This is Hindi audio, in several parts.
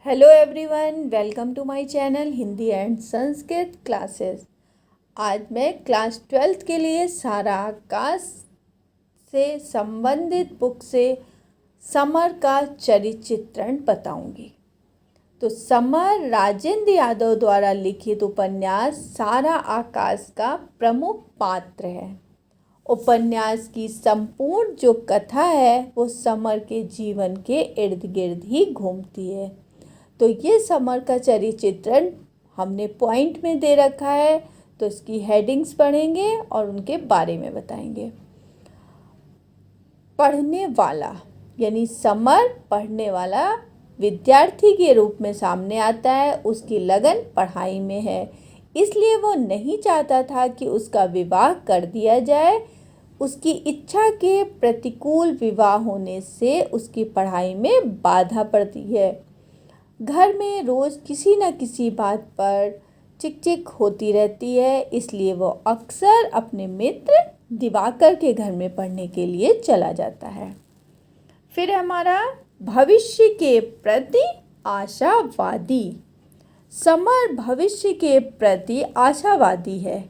Hello everyone, welcome to my channel Hindi and Sanskrit classes. आज मैं क्लास 12th के लिए सारा आकाश से संबंधित बुक से समर का चरित्र चित्रण बताऊंगी। तो समर राजेंद्र यादव द्वारा लिखित उपन्यास सारा आकाश का प्रमुख पात्र है। उपन्यास की संपूर्ण जो कथा है वो समर के जीवन के इर्द गिर्द ही घूमती है। तो ये समर का चरित्र चित्रण हमने पॉइंट में दे रखा है, तो इसकी हेडिंग्स पढ़ेंगे और उनके बारे में बताएंगे। पढ़ने वाला यानी समर पढ़ने वाला विद्यार्थी के रूप में सामने आता है। उसकी लगन पढ़ाई में है, इसलिए वो नहीं चाहता था कि उसका विवाह कर दिया जाए। उसकी इच्छा के प्रतिकूल विवाह होने से उसकी पढ़ाई में बाधा पड़ती है। घर में रोज़ किसी न किसी बात पर चिक होती रहती है, इसलिए वो अक्सर अपने मित्र दिवाकर के घर में पढ़ने के लिए चला जाता है। फिर हमारा भविष्य के प्रति आशावादी। समर भविष्य के प्रति आशावादी है,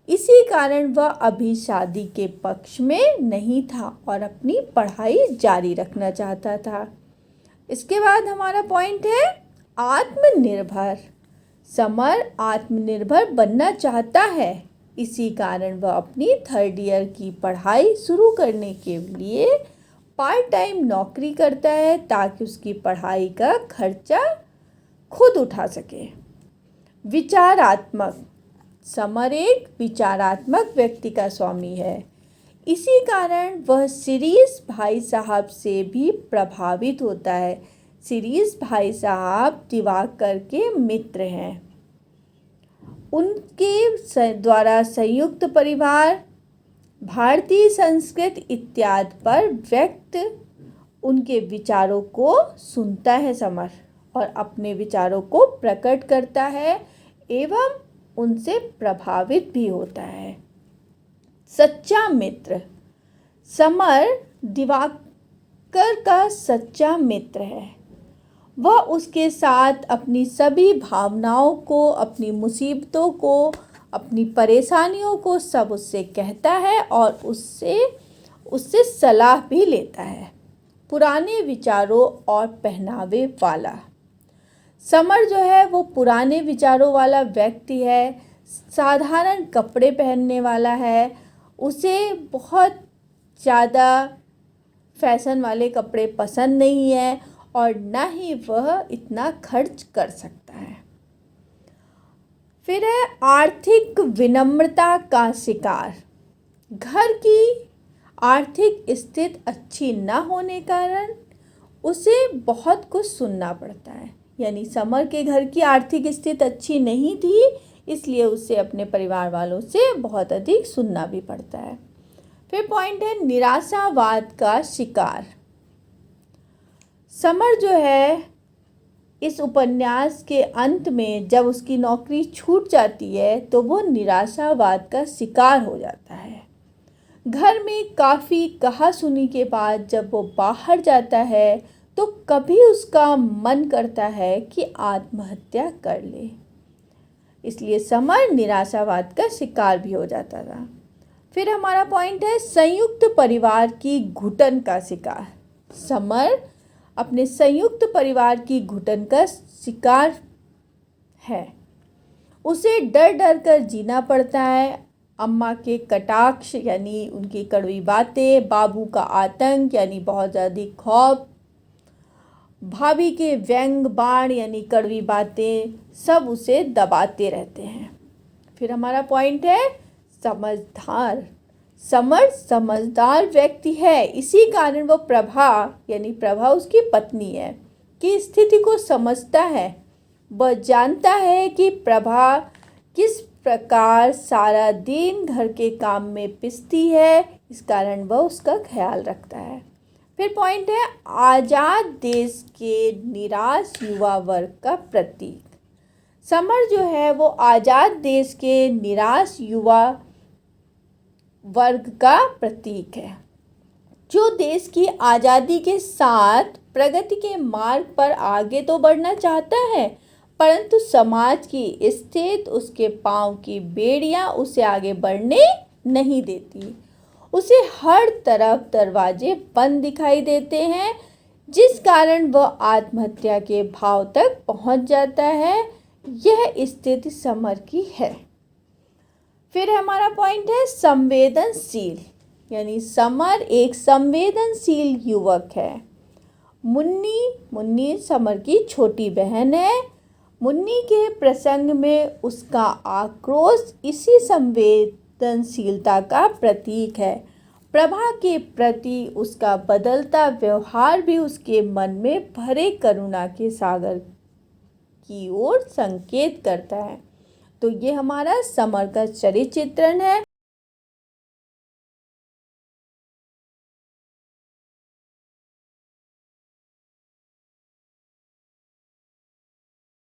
इसी कारण वह अभी शादी के पक्ष में नहीं था और अपनी पढ़ाई जारी रखना चाहता था। इसके बाद हमारा पॉइंट है आत्मनिर्भर। समर आत्मनिर्भर बनना चाहता है, इसी कारण वह अपनी 3rd ईयर की पढ़ाई शुरू करने के लिए पार्ट टाइम नौकरी करता है ताकि उसकी पढ़ाई का खर्चा खुद उठा सके। विचारात्मक। समर एक विचारात्मक व्यक्ति का स्वामी है, इसी कारण वह शिरीष भाई साहब से भी प्रभावित होता है। शिरीष भाई साहब दिवाकर के मित्र हैं। उनके द्वारा संयुक्त परिवार, भारतीय संस्कृति इत्यादि पर व्यक्त उनके विचारों को सुनता है समर और अपने विचारों को प्रकट करता है एवं उनसे प्रभावित भी होता है। सच्चा मित्र। समर दिवाकर का सच्चा मित्र है। वह उसके साथ अपनी सभी भावनाओं को, अपनी मुसीबतों को, अपनी परेशानियों को सब उससे कहता है और उससे सलाह भी लेता है। पुराने विचारों और पहनावे वाला। समर जो है वो पुराने विचारों वाला व्यक्ति है, साधारण कपड़े पहनने वाला है। उसे बहुत ज़्यादा फैशन वाले कपड़े पसंद नहीं है और ना ही वह इतना खर्च कर सकता है। फिर है आर्थिक विनम्रता का शिकार। घर की आर्थिक स्थिति अच्छी ना होने कारण उसे बहुत कुछ सुनना पड़ता है। यानी समर के घर की आर्थिक स्थिति अच्छी नहीं थी, इसलिए उसे अपने परिवार वालों से बहुत अधिक सुनना भी पड़ता है। फिर पॉइंट है निराशावाद का शिकार। समर जो है इस उपन्यास के अंत में जब उसकी नौकरी छूट जाती है तो वो निराशावाद का शिकार हो जाता है। घर में काफ़ी कहासुनी के बाद जब वो बाहर जाता है तो कभी उसका मन करता है कि आत्महत्या कर ले, इसलिए समर निराशावाद का शिकार भी हो जाता था। फिर हमारा पॉइंट है संयुक्त परिवार की घुटन का शिकार। समर अपने संयुक्त परिवार की घुटन का शिकार है। उसे डर डर कर जीना पड़ता है। अम्मा के कटाक्ष यानी उनकी कड़वी बातें, बाबू का आतंक यानी बहुत ज़्यादा खौफ, भाभी के व्यंग बाण यानी कड़वी बातें, सब उसे दबाते रहते हैं। फिर हमारा पॉइंट है समझदार। समर समझदार व्यक्ति है, इसी कारण वो प्रभा यानी प्रभा उसकी पत्नी है की स्थिति को समझता है। वह जानता है कि प्रभा किस प्रकार सारा दिन घर के काम में पिसती है, इस कारण वह उसका ख्याल रखता है। फिर पॉइंट है आज़ाद देश के निराश युवा वर्ग का प्रतीक। समर जो है वो आज़ाद देश के निराश युवा वर्ग का प्रतीक है। जो देश की आज़ादी के साथ प्रगति के मार्ग पर आगे तो बढ़ना चाहता है, परंतु समाज की स्थिति उसके पांव की बेड़ियां उसे आगे बढ़ने नहीं देती। उसे हर तरफ दरवाजे बंद दिखाई देते हैं, जिस कारण वह आत्महत्या के भाव तक पहुंच जाता है। यह स्थिति समर की है। फिर हमारा पॉइंट है संवेदनशील, यानी समर एक संवेदनशील युवक है। मुन्नी समर की छोटी बहन है। मुन्नी के प्रसंग में उसका आक्रोश इसी संवेदनशीलता का प्रतीक है। प्रभा के प्रति उसका बदलता व्यवहार भी उसके मन में भरे करुणा के सागर की ओर संकेत करता है। तो ये हमारा समर का चरित्र चित्रण है।